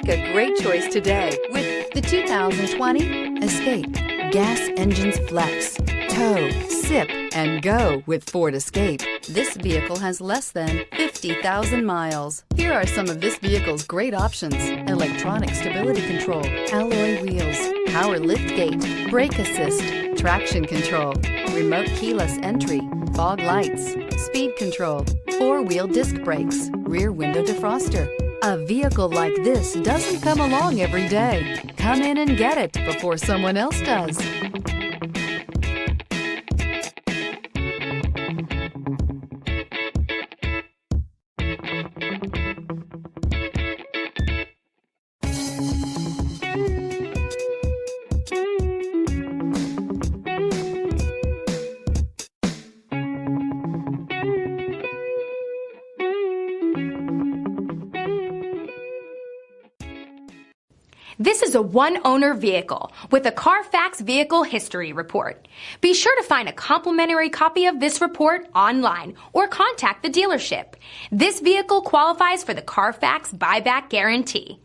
Make a great choice today with the 2020 Escape. Gas engines flex, tow, sip, and go with Ford Escape. This vehicle has less than 50,000 miles. Here are some of this vehicle's great options: electronic stability control, alloy wheels, power liftgate, brake assist, traction control, remote keyless entry, fog lights, speed control, four-wheel disc brakes, rear window defroster. A vehicle like this doesn't come along every day. Come in and get it before someone else does. This is a one-owner vehicle with a Carfax Vehicle History Report. Be sure to find a complimentary copy of this report online or contact the dealership. This vehicle qualifies for the Carfax Buyback Guarantee.